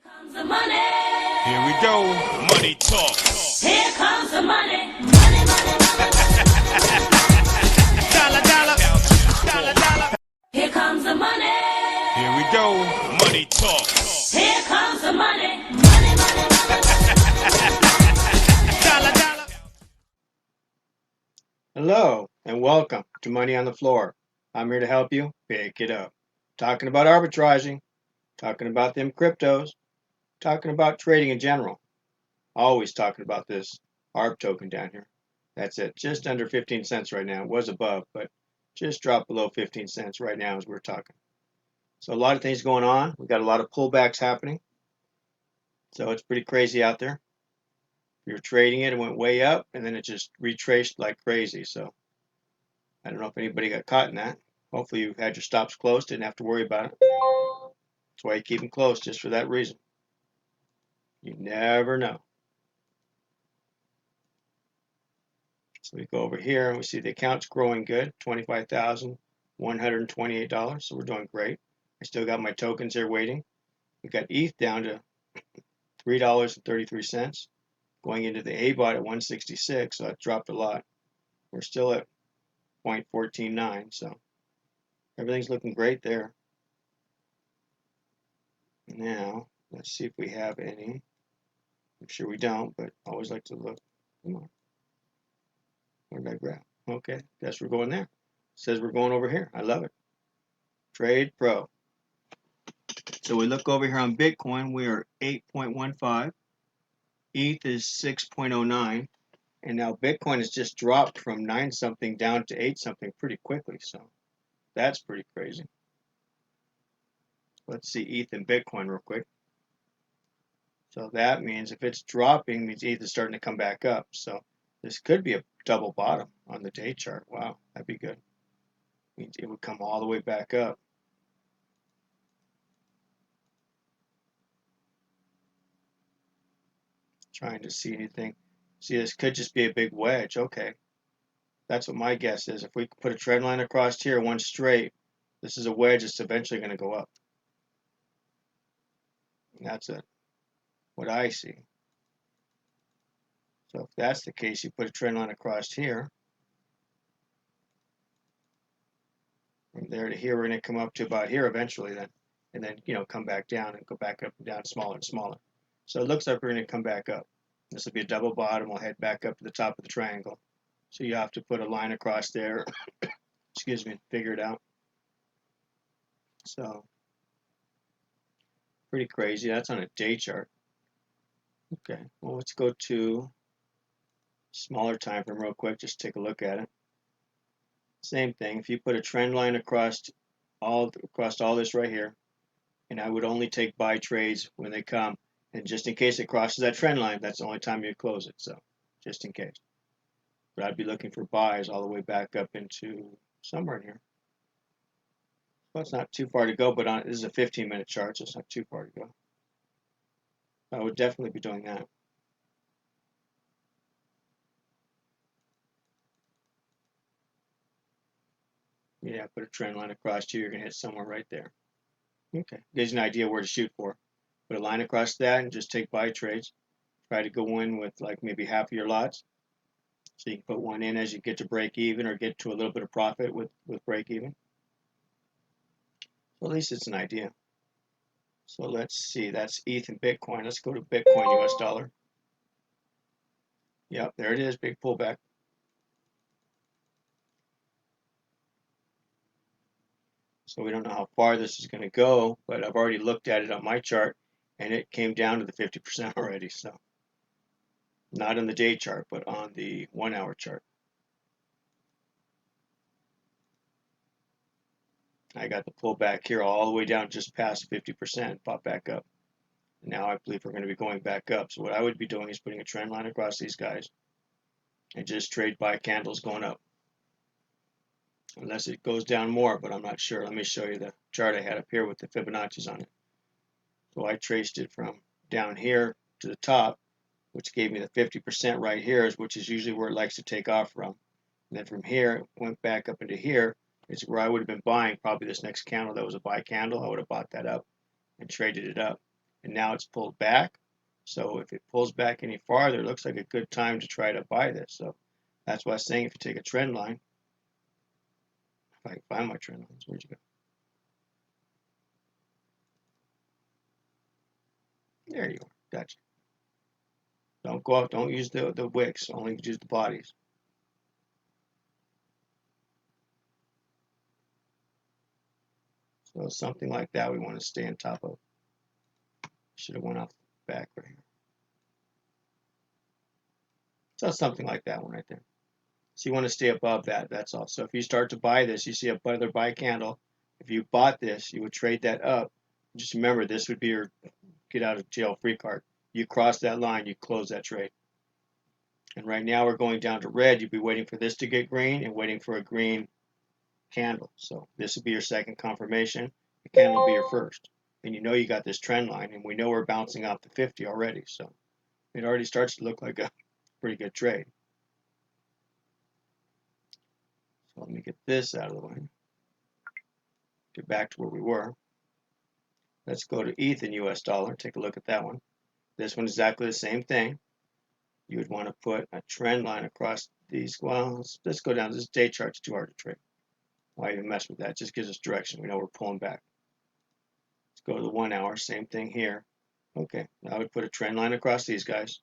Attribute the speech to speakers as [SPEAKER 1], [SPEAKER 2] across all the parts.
[SPEAKER 1] Comes the money.
[SPEAKER 2] Here we go. Money talk.
[SPEAKER 1] Here comes the money. Money, money, money,
[SPEAKER 2] Dollar, dollar. Dollar, dollar.
[SPEAKER 1] here comes the money.
[SPEAKER 2] Here we go. Money talk.
[SPEAKER 1] Here comes the money. Money, money,
[SPEAKER 2] Dollar, dollar.
[SPEAKER 3] Hello and welcome to Money on the Floor. I'm here to help you pick it up. Talking about arbitraging, talking about them cryptos, talking about trading in general. Always talking about this ARB token down here. That's it, just under 15 cents right now. It was above, but just dropped below 15 cents right now as we're talking. So a lot of things going on. We got a lot of pullbacks happening. So it's pretty crazy out there. If you're trading it, it went way up and then it just retraced like crazy. So I don't know if anybody got caught in that. Hopefully you had your stops closed, didn't have to worry about it. That's why you keep them closed, just for that reason. You never know. So we go over here and we see the account's growing good, $25,128. So we're doing great. I still got my tokens here waiting. We got ETH down to $3.33, going into the ABOT at 166, so that dropped a lot. We're still at 0.149, so everything's looking great there. Now, let's see if we have any. I'm sure we don't, but I always like to look. Come on. What did I grab? Okay, guess we're going there. It says we're going over here. I love it. Trade Pro. So we look over here on Bitcoin. We are 8.15. ETH is 6.09. And now Bitcoin has just dropped from 9 something down to 8 something pretty quickly. So that's pretty crazy. Let's see ETH and Bitcoin real quick. So that means if it's dropping, means ETH is starting to come back up. So this could be a double bottom on the day chart. Wow, that'd be good. Means it would come all the way back up. Trying to see anything. See, this could just be a big wedge. Okay, that's what my guess is. If we put a trend line across here, one straight, this is a wedge. It's eventually going to go up. And that's it. What I see. So if that's the case, you put a trend line across here. From there to here, we're going to come up to about here eventually then. And then, come back down and go back up and down smaller and smaller. So it looks like we're going to come back up. This will be a double bottom. We'll head back up to the top of the triangle. So you have to put a line across there. Excuse me, figure it out. So pretty crazy. That's on a day chart. Okay, well, let's go to smaller time frame real quick. Just take a look at it. Same thing. If you put a trend line across all this right here, and I would only take buy trades when they come, and just in case it crosses that trend line, that's the only time you close it. So just in case. But I'd be looking for buys all the way back up into somewhere in here. Well, it's not too far to go, but this is a 15-minute chart, so it's not too far to go. I would definitely be doing that. Yeah, put a trend line across here, you're going to hit somewhere right there. Okay, gives you an idea where to shoot for. Put a line across that and just take buy trades. Try to go in with like maybe half of your lots. So you can put one in as you get to break even or get to a little bit of profit with break even. So at least it's an idea. So let's see, that's ETH and Bitcoin. Let's go to Bitcoin US dollar. Yep, there it is, big pullback. So we don't know how far this is going to go, but I've already looked at it on my chart and it came down to the 50% already. So not on the day chart, but on the 1 hour chart. I got the pullback here all the way down just past 50%, pop back up. Now I believe we're going to be going back up. So what I would be doing is putting a trend line across these guys and just trade buy candles going up. Unless it goes down more, but I'm not sure. Let me show you the chart I had up here with the Fibonacci's on it. So I traced it from down here to the top, which gave me the 50% right here, which is usually where it likes to take off from. And then from here, it went back up into here. It's where I would have been buying probably this next candle that was a buy candle. I would have bought that up and traded it up. and now it's pulled back. So if it pulls back any farther, it looks like a good time to try to buy this. So that's why I was saying if you take a trend line, if I can find my trend lines, where'd you go? There you are. Gotcha. Don't go out. Don't use the wicks. Only use the bodies. So something like that we want to stay on top of. Should have went off the back right here. So something like that one right there. So you want to stay above that. That's all. So if you start to buy this, you see another buy candle. If you bought this, you would trade that up. Just remember, this would be your get out of jail free card. You cross that line, you close that trade. And right now we're going down to red. You'd be waiting for this to get green and waiting for a green candle. So this would be your second confirmation. The candle will be your first. And you know you got this trend line, and we know we're bouncing off the 50 already. So it already starts to look like a pretty good trade. So let me get this out of the way. Get back to where we were. Let's go to ETH and US dollar. Take a look at that one. This one is exactly the same thing. You would want to put a trend line across these. Well, let's go down. This day chart's too hard to trade. Why even mess with that? It just gives us direction. We know we're pulling back. Let's go to the 1 hour. Same thing here. Okay. Now I would put a trend line across these guys.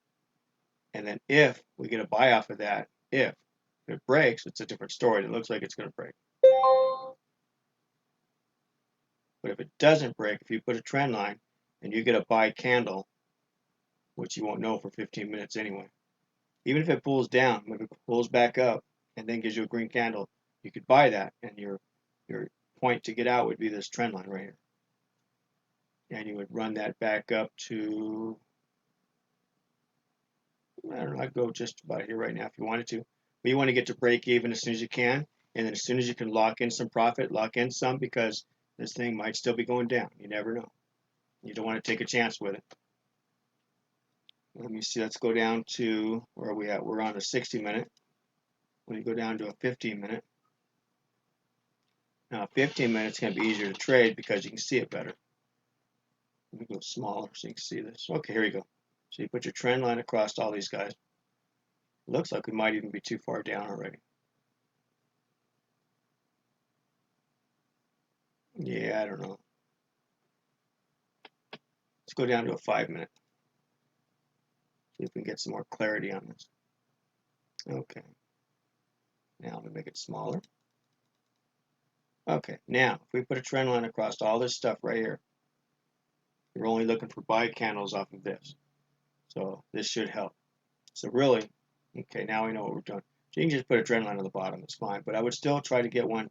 [SPEAKER 3] And then if we get a buy off of that, if it breaks, it's a different story. It looks like it's going to break. But if it doesn't break, if you put a trend line and you get a buy candle, which you won't know for 15 minutes anyway, even if it pulls down, if it pulls back up and then gives you a green candle, you could buy that, and your point to get out would be this trend line right here. And you would run that back up to, I don't know, I'd go just about here right now if you wanted to. But you want to get to break even as soon as you can, and then as soon as you can lock in some profit, lock in some, because this thing might still be going down. You never know. You don't want to take a chance with it. Let me see, let's go down to, where are we at? We're on a 60 minute. When you go down to a 15 minute, now 15 minutes is going to be easier to trade because you can see it better. Let me go smaller so you can see this. Okay, here you go. So you put your trend line across all these guys. It looks like we might even be too far down already. Yeah, I don't know. Let's go down to a 5 minute. See if we can get some more clarity on this. Okay. Now I'm going to make it smaller. Okay, now if we put a trend line across all this stuff right here, you're only looking for buy candles off of this. So this should help. So really, okay, now we know what we're doing. So you can just put a trend line on the bottom, it's fine. But I would still try to get one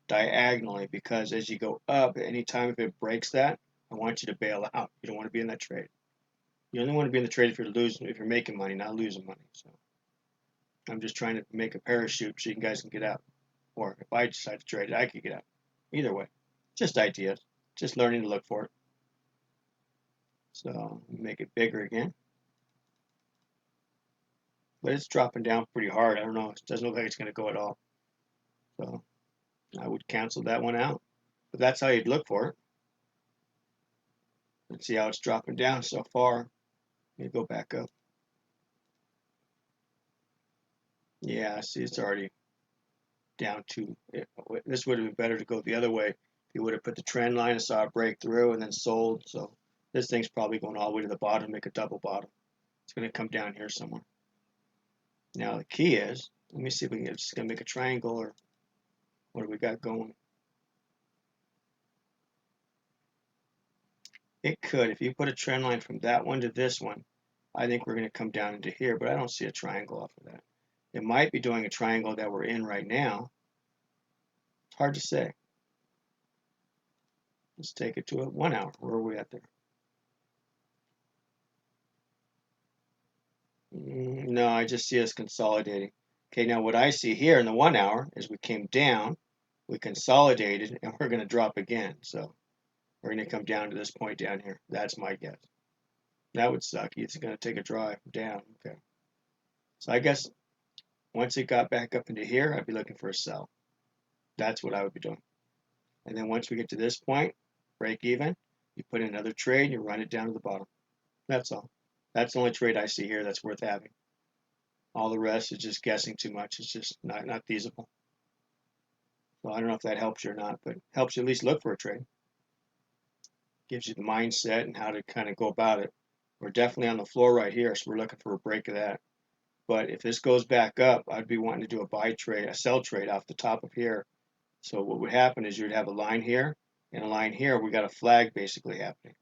[SPEAKER 3] diagonally, because as you go up, anytime if it breaks that, I want you to bail out. You don't want to be in that trade. You only want to be in the trade if you're making money, not losing money. So I'm just trying to make a parachute so you guys can get out. Or if I decide to trade it, I could get out. Either way, just ideas, just learning to look for it. So make it bigger again. But it's dropping down pretty hard. I don't know. It doesn't look like it's going to go at all. So I would cancel that one out. But that's how you'd look for it. Let's see how it's dropping down so far. Let me go back up. Yeah, see, it's already down to it. This would have been better to go the other way. If you would have put the trend line and saw it break through and then sold. So this thing's probably going all the way to the bottom, make a double bottom. It's going to come down here somewhere. Now the key is, let me see if we can get, it's going to make a triangle, or what do we got going? It could, if you put a trend line from that one to this one, I think we're going to come down into here, but I don't see a triangle off of that. It might be doing a triangle that we're in right now. It's hard to say. Let's take it to a 1 hour. Where are we at there? No, I just see us consolidating. Okay, now what I see here in the 1 hour is we came down, we consolidated, and we're going to drop again. So we're going to come down to this point down here. That's my guess. That would suck. It's going to take a drive down. Okay. So I guess once it got back up into here, I'd be looking for a sell. That's what I would be doing. And then once we get to this point, break even, You put in another trade and you run it down to the bottom. That's all. That's the only trade I see here that's worth having. All the rest is just guessing too much. It's just not feasible. So I don't know if that helps you or not, but helps you at least look for a trade. Gives you the mindset and how to kind of go about it. We're definitely on the floor right here, so we're looking for a break of that. But if this goes back up, I'd be wanting to do a buy trade, a sell trade off the top of here. So what would happen is you'd have a line here and a line here. We got a flag basically happening.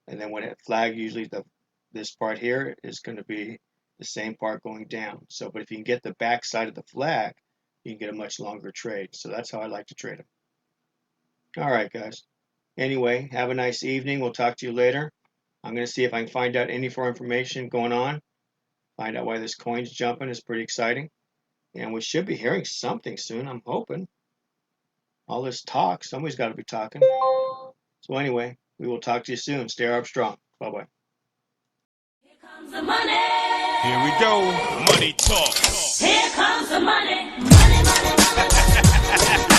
[SPEAKER 3] And then when it flag, usually this part here is going to be the same part going down. So, but if you can get the back side of the flag, you can get a much longer trade. So that's how I like to trade them. All right, guys. Anyway, have a nice evening. We'll talk to you later. I'm going to see if I can find out any more information going on. Find out why this coin's jumping is pretty exciting. And we should be hearing something soon, I'm hoping. All this talk, somebody's got to be talking. So anyway, we will talk to you soon. Stay up strong. Bye-bye.
[SPEAKER 1] Here comes the money.
[SPEAKER 2] Here we go. Money talk.
[SPEAKER 1] Here comes the money. Money, money, money, money.